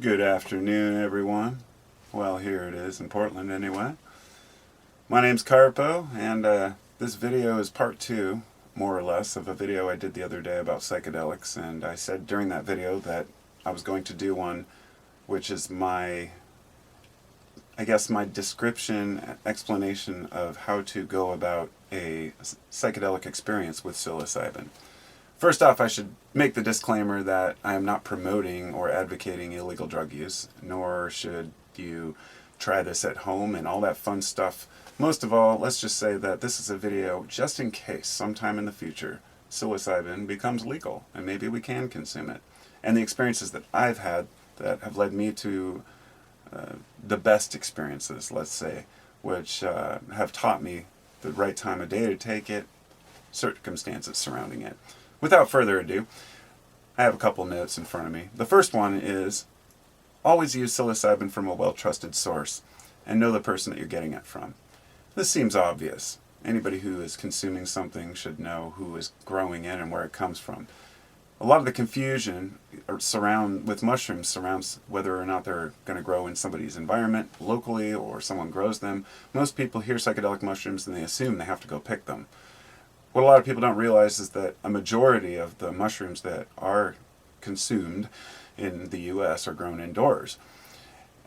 Good afternoon, everyone. Well, here it is in Portland, anyway. My name's Carpo, and this video is part two, more or less, of a video I did the other day about psychedelics. And I said during that video that I was going to do one which is my description, explanation of how to go about a psychedelic experience with psilocybin. First off, I should make the disclaimer that I am not promoting or advocating illegal drug use, nor should you try this at home and all that fun stuff. Most of all, let's just say that this is a video just in case sometime in the future psilocybin becomes legal and maybe we can consume it. And the experiences that I've had that have led me to the best experiences, let's say, which have taught me the right time of day to take it, circumstances surrounding it. Without further ado, I have a couple notes in front of me. The first one is always use psilocybin from a well-trusted source and know the person that you're getting it from. This seems obvious. Anybody who is consuming something should know who is growing it and where it comes from. A lot of the confusion with mushrooms surrounds whether or not they're going to grow in somebody's environment locally or someone grows them. Most people hear psychedelic mushrooms and they assume they have to go pick them. What a lot of people don't realize is that a majority of the mushrooms that are consumed in the US are grown indoors.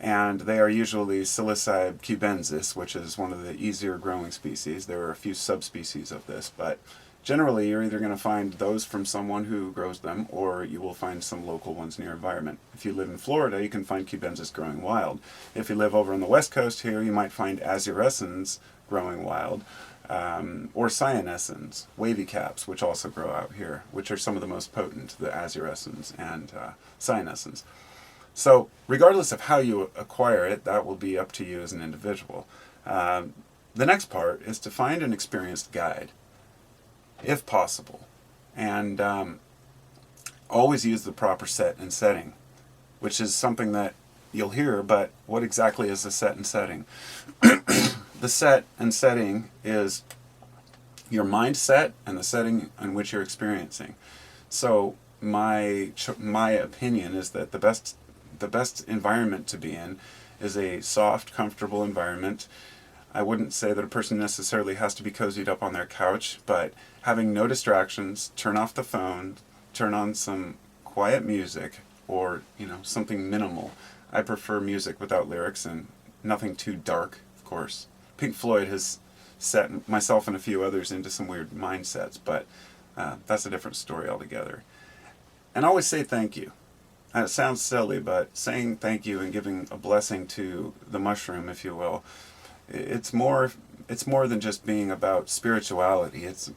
And they are usually Psilocybe cubensis, which is one of the easier growing species. There are a few subspecies of this, but generally you're either going to find those from someone who grows them, or you will find some local ones in your environment. If you live in Florida, you can find cubensis growing wild. If you live over on the west coast here, you might find azurescens growing wild. Or cyanescens, wavy caps, which also grow out here, which are some of the most potent, the azurescens and cyanescens. So regardless of how you acquire it, that will be up to you as an individual. The next part is to find an experienced guide, if possible, and always use the proper set and setting, which is something that you'll hear, but what exactly is the set and setting? The set and setting is your mindset and the setting in which you're experiencing. So my opinion is that the best environment to be in is a soft, comfortable environment. I wouldn't say that a person necessarily has to be cozied up on their couch, but having no distractions, turn off the phone, turn on some quiet music, or something minimal. I prefer music without lyrics and nothing too dark, of course. Pink Floyd has set myself and a few others into some weird mindsets, but that's a different story altogether. And always say thank you. It sounds silly, but saying thank you and giving a blessing to the mushroom, if you will, it's more than just being about spirituality. It's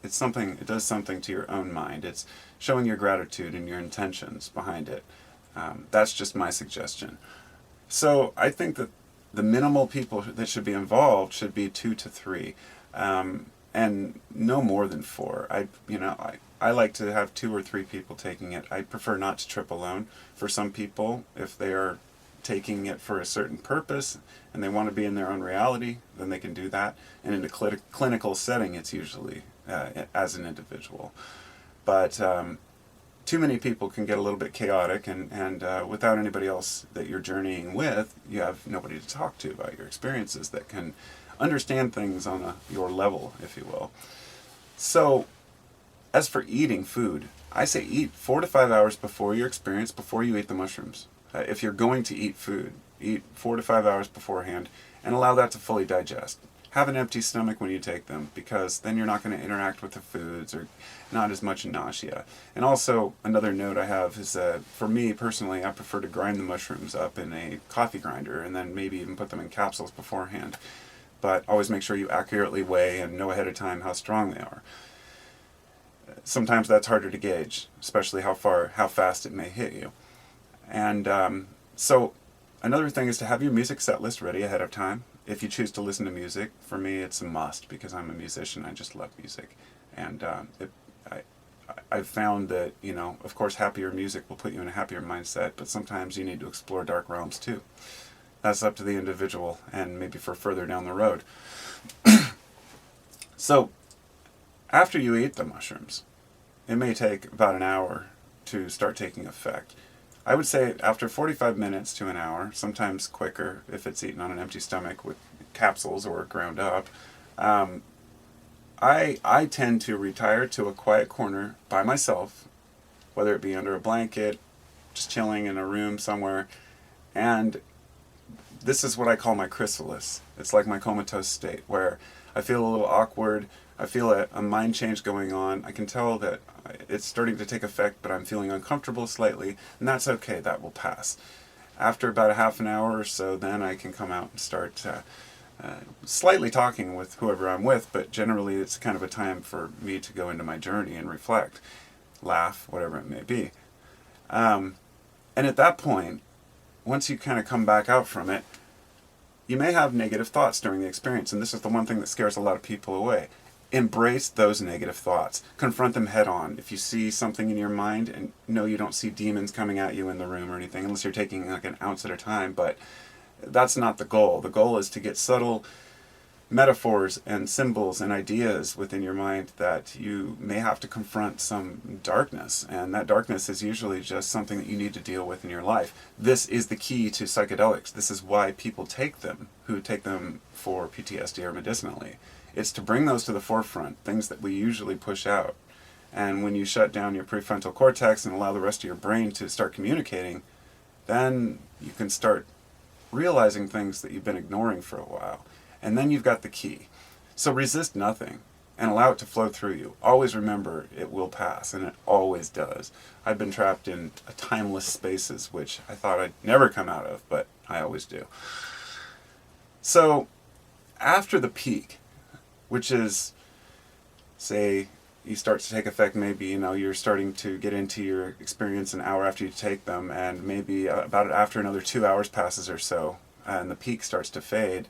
something. It does something to your own mind. It's showing your gratitude and your intentions behind it. That's just my suggestion. So I think that the minimal people that should be involved should be 2 to 3, and no more than 4. I like to have 2 or 3 people taking it. I prefer not to trip alone. For some people, if they are taking it for a certain purpose and they want to be in their own reality, then they can do that. And in a clinical setting, it's usually as an individual. But too many people can get a little bit chaotic, and without anybody else that you're journeying with, you have nobody to talk to about your experiences that can understand things on your level, if you will. So, as for eating food, I say eat 4 to 5 hours before your experience, before you eat the mushrooms. If you're going to eat food, eat 4 to 5 hours beforehand, and allow that to fully digest. Have an empty stomach when you take them, because then you're not going to interact with the foods or not as much nausea. And also, another note I have is that for me personally, I prefer to grind the mushrooms up in a coffee grinder and then maybe even put them in capsules beforehand. But always make sure you accurately weigh and know ahead of time how strong they are. Sometimes that's harder to gauge, especially how fast it may hit you. And so another thing is to have your music set list ready ahead of time. If you choose to listen to music, for me it's a must because I'm a musician. I just love music. And I've found that, of course happier music will put you in a happier mindset, but sometimes you need to explore dark realms too. That's up to the individual and maybe for further down the road. So after you eat the mushrooms, it may take about an hour to start taking effect. I would say after 45 minutes to an hour, sometimes quicker if it's eaten on an empty stomach with capsules or ground up, I tend to retire to a quiet corner by myself, whether it be under a blanket, just chilling in a room somewhere, and this is what I call my chrysalis. It's like my comatose state, where I feel a little awkward, I feel a mind change going on, I can tell that it's starting to take effect, but I'm feeling uncomfortable slightly, and that's okay, that will pass. After about a half an hour or so, then I can come out and start slightly talking with whoever I'm with, but generally it's kind of a time for me to go into my journey and reflect, laugh, whatever it may be. And at that point, once you kind of come back out from it, you may have negative thoughts during the experience, and this is the one thing that scares a lot of people away. Embrace those negative thoughts. Confront them head on. If you see something in your mind, and no, you don't see demons coming at you in the room or anything, unless you're taking like an ounce at a time, but that's not the goal. The goal is to get subtle metaphors and symbols and ideas within your mind that you may have to confront some darkness, and that darkness is usually just something that you need to deal with in your life. This is the key to psychedelics. This is why people take them, who take them for PTSD or medicinally. It's to bring those to the forefront, things that we usually push out. And when you shut down your prefrontal cortex and allow the rest of your brain to start communicating, then you can start realizing things that you've been ignoring for a while. And then you've got the key. So resist nothing and allow it to flow through you. Always remember it will pass, and it always does. I've been trapped in timeless spaces, which I thought I'd never come out of, but I always do. So after the peak, which is, say, you start to take effect, maybe, you're starting to get into your experience an hour after you take them, and maybe about after another 2 hours passes or so, and the peak starts to fade.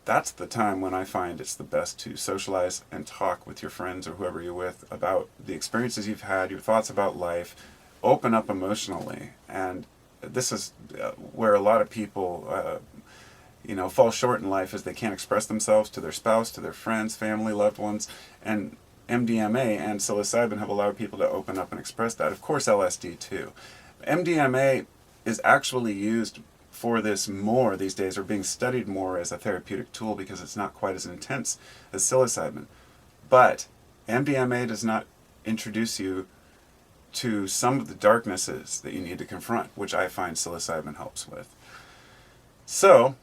That's the time when I find it's the best to socialize and talk with your friends or whoever you're with about the experiences you've had, your thoughts about life, open up emotionally. And this is where a lot of people fall short in life, is they can't express themselves to their spouse, to their friends, family, loved ones. And MDMA and psilocybin have allowed people to open up and express that. Of course, LSD too. MDMA is actually used for this more these days, or being studied more as a therapeutic tool, because it's not quite as intense as psilocybin. But MDMA does not introduce you to some of the darknesses that you need to confront, which I find psilocybin helps with. So,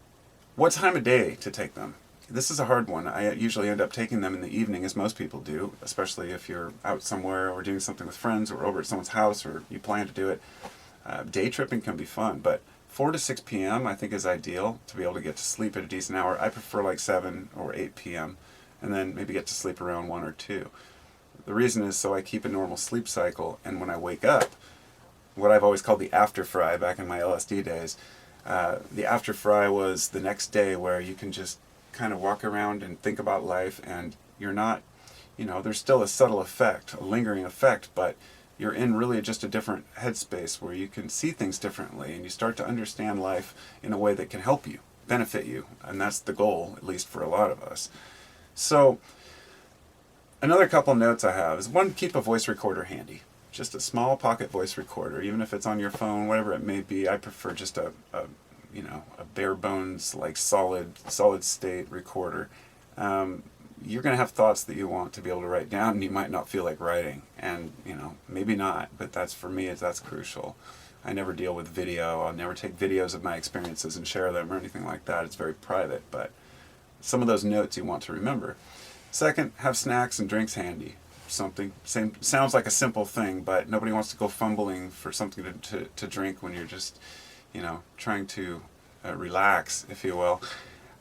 what time of day to take them? This is a hard one. I usually end up taking them in the evening, as most people do, especially if you're out somewhere or doing something with friends or over at someone's house, or you plan to do it. Day tripping can be fun, but 4 to 6 p.m. I think is ideal to be able to get to sleep at a decent hour. I prefer like 7 or 8 p.m. and then maybe get to sleep around 1 or 2. The reason is so I keep a normal sleep cycle, and when I wake up, what I've always called the after fry back in my LSD days, the after fry was the next day, where you can just kind of walk around and think about life, and you're not, there's still a subtle effect, a lingering effect, but you're in really just a different headspace where you can see things differently, and you start to understand life in a way that can help you, benefit you, and that's the goal, at least for a lot of us. So, another couple notes I have is, one, keep a voice recorder handy. Just a small pocket voice recorder, even if it's on your phone, whatever it may be. I prefer just a bare bones, like solid state recorder. You're going to have thoughts that you want to be able to write down, and you might not feel like writing, and maybe not, but that's, for me, that's crucial. I never deal with video. I'll never take videos of my experiences and share them or anything like that. It's very private, but some of those notes you want to remember. Second, have snacks and drinks handy. Sounds like a simple thing, but nobody wants to go fumbling for something to drink when you're just trying to relax, if you will.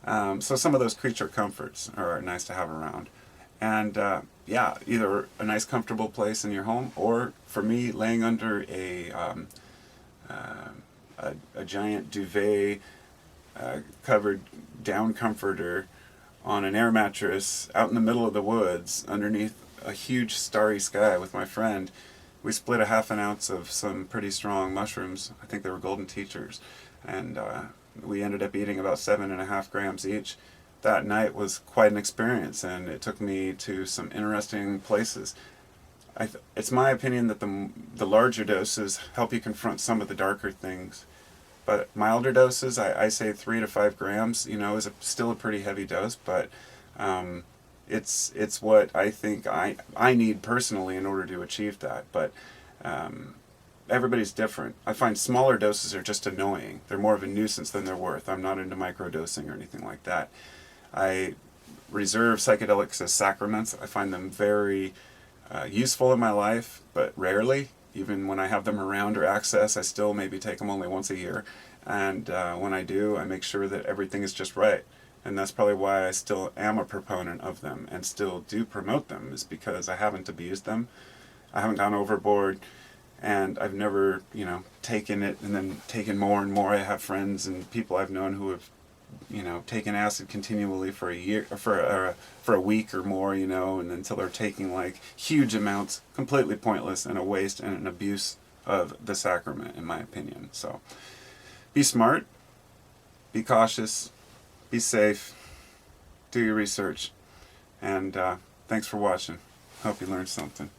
So some of those creature comforts are nice to have around. And either a nice comfortable place in your home, or for me, laying under a giant duvet covered down comforter on an air mattress out in the middle of the woods underneath a huge starry sky with my friend. We split a half an ounce of some pretty strong mushrooms. I think they were golden teachers, and we ended up eating about 7.5 grams each. That night was quite an experience, and it took me to some interesting places. It's my opinion that the larger doses help you confront some of the darker things. But milder doses, I say 3 to 5 grams, is still a pretty heavy dose, but it's what I think I need personally in order to achieve that. But everybody's different. I find smaller doses are just annoying. They're more of a nuisance than they're worth. I'm not into microdosing or anything like that. I reserve psychedelics as sacraments. I find them very useful in my life, but rarely. Even when I have them around or access, I still maybe take them only once a year. And when I do, I make sure that everything is just right. And that's probably why I still am a proponent of them and still do promote them, is because I haven't abused them. I haven't gone overboard, and I've never, taken it and then taken more and more. I have friends and people I've known who have, taken acid continually for a year, for a week or more, and until they're taking like huge amounts, completely pointless and a waste and an abuse of the sacrament, in my opinion. So, be smart, be cautious, be safe, do your research, and thanks for watching. Hope you learned something.